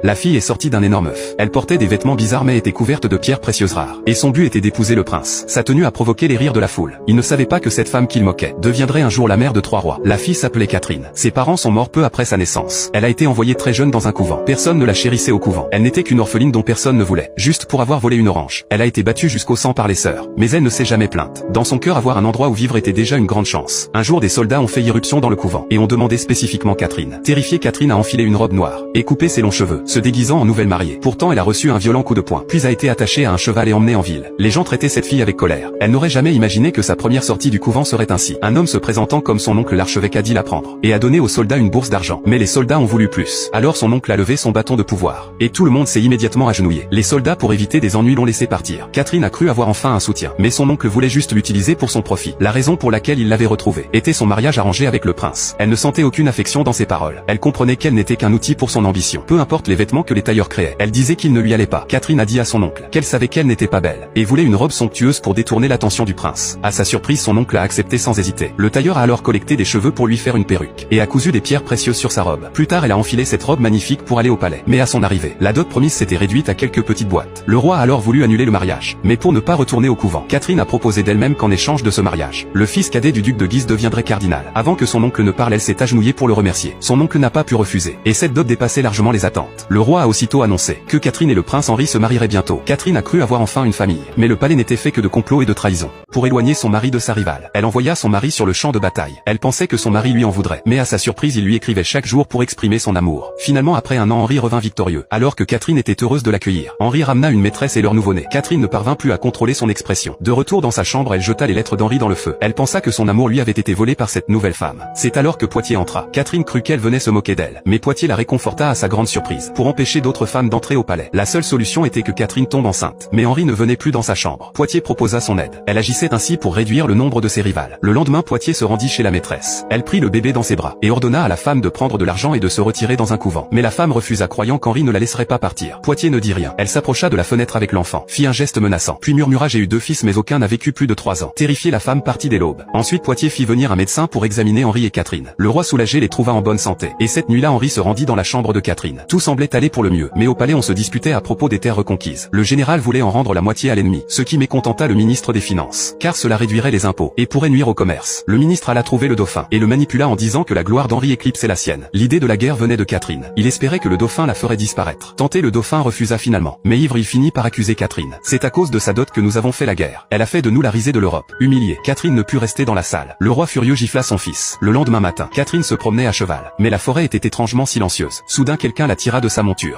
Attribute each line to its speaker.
Speaker 1: La fille est sortie d'un énorme œuf. Elle portait des vêtements bizarres mais était couverte de pierres précieuses rares. Et son but était d'épouser le prince. Sa tenue a provoqué les rires de la foule. Il ne savait pas que cette femme qu'il moquait deviendrait un jour la mère de 3 rois. La fille s'appelait Catherine. Ses parents sont morts peu après sa naissance. Elle a été envoyée très jeune dans un couvent. Personne ne la chérissait au couvent. Elle n'était qu'une orpheline dont personne ne voulait. Juste pour avoir volé une orange. Elle a été battue jusqu'au sang par les sœurs. Mais elle ne s'est jamais plainte. Dans son cœur, avoir un endroit où vivre était déjà une grande chance. Un jour, des soldats ont fait irruption dans le couvent. Et ont demandé spécifiquement Catherine. Terrifiée, Catherine a enfilé une robe noire. Et coupé ses longs cheveux. Se déguisant en nouvelle mariée. Pourtant, elle a reçu un violent coup de poing. Puis a été attachée à un cheval et emmenée en ville. Les gens traitaient cette fille avec colère. Elle n'aurait jamais imaginé que sa première sortie du couvent serait ainsi. Un homme se présentant comme son oncle l'archevêque a dit la prendre. Et a donné aux soldats une bourse d'argent. Mais les soldats ont voulu plus. Alors son oncle a levé son bâton de pouvoir. Et tout le monde s'est immédiatement agenouillé. Les soldats, pour éviter des ennuis, l'ont laissé partir. Catherine a cru avoir enfin un soutien. Mais son oncle voulait juste l'utiliser pour son profit. La raison pour laquelle il l'avait retrouvée était son mariage arrangé avec le prince. Elle ne sentait aucune affection dans ses paroles. Elle comprenait qu'elle n'était qu'un outil pour son ambition. Peu importe les vêtements que les tailleurs créaient. Elle disait qu'il ne lui allait pas. Catherine a dit à son oncle qu'elle savait qu'elle n'était pas belle. Et voulait une robe somptueuse pour détourner l'attention du prince. À sa surprise, son oncle a accepté sans hésiter. Le tailleur a alors collecté des cheveux pour lui faire une perruque. Et a cousu des pierres précieuses sur sa robe. Plus tard, elle a enfilé cette robe magnifique pour aller au palais. Mais à son arrivée, la dot promise s'était réduite à quelques petites boîtes. Le roi a alors voulu annuler le mariage. Mais pour ne pas retourner au couvent, Catherine a proposé d'elle-même qu'en échange de ce mariage, le fils cadet du duc de Guise deviendrait cardinal. Avant que son oncle ne parle, elle s'est agenouillée pour le remercier. Son oncle n'a pas pu refuser. Et cette dot dépassait largement les attentes. Le roi a aussitôt annoncé que Catherine et le prince Henri se marieraient bientôt. Catherine a cru avoir enfin une famille. Mais le palais n'était fait que de complots et de trahisons. Pour éloigner son mari de sa rivale, elle envoya son mari sur le champ de bataille. Elle pensait que son mari lui en voudrait. Mais à sa surprise, il lui écrivait chaque jour pour exprimer son amour. Finalement, après un an, Henri revint victorieux. Alors que Catherine était heureuse de l'accueillir, Henri ramena une maîtresse et leur nouveau-né. Catherine ne parvint plus à contrôler son expression. De retour dans sa chambre, elle jeta les lettres d'Henri dans le feu. Elle pensa que son amour lui avait été volé par cette nouvelle femme. C'est alors que Poitiers entra. Catherine crut qu'elle venait se moquer d'elle. Mais Poitiers la réconforta à sa grande surprise. Pour empêcher d'autres femmes d'entrer au palais, la seule solution était que Catherine tombe enceinte. Mais Henri ne venait plus dans sa chambre. Poitiers proposa son aide. Elle agissait ainsi pour réduire le nombre de ses rivales. Le lendemain, Poitiers se rendit chez la maîtresse. Elle prit le bébé dans ses bras et ordonna à la femme de prendre de l'argent et de se retirer dans un couvent. Mais la femme refusa, croyant qu'Henri ne la laisserait pas partir. Poitiers ne dit rien. Elle s'approcha de la fenêtre avec l'enfant, fit un geste menaçant, puis murmura: j'ai eu 2 fils mais aucun n'a vécu plus de 3 ans. Terrifiée, la femme partit dès l'aube. Ensuite, Poitiers fit venir un médecin pour examiner Henri et Catherine. Le roi, soulagé, les trouva en bonne santé. Et cette nuit-là, Henri se rendit dans la chambre de Catherine. Tout semblait aller pour le mieux. Mais au palais, on se disputait à propos des terres reconquises. Le général voulait en rendre la moitié à l'ennemi, ce qui mécontenta le ministre des Finances, car cela réduirait les impôts et pourrait nuire au commerce. Le ministre alla trouver le dauphin et le manipula en disant que la gloire d'Henri éclipsait la sienne. L'idée de la guerre venait de Catherine. Il espérait que le dauphin la ferait disparaître. Tenté, le dauphin refusa finalement. Mais ivre, il finit par accuser Catherine. C'est à cause de sa dot que nous avons fait la guerre. Elle a fait de nous la risée de l'Europe. Humiliée, Catherine ne put rester dans la salle. Le roi furieux gifla son fils. Le lendemain matin, Catherine se promenait à cheval. Mais la forêt était étrangement silencieuse. Soudain, quelqu'un la tira de sa monture.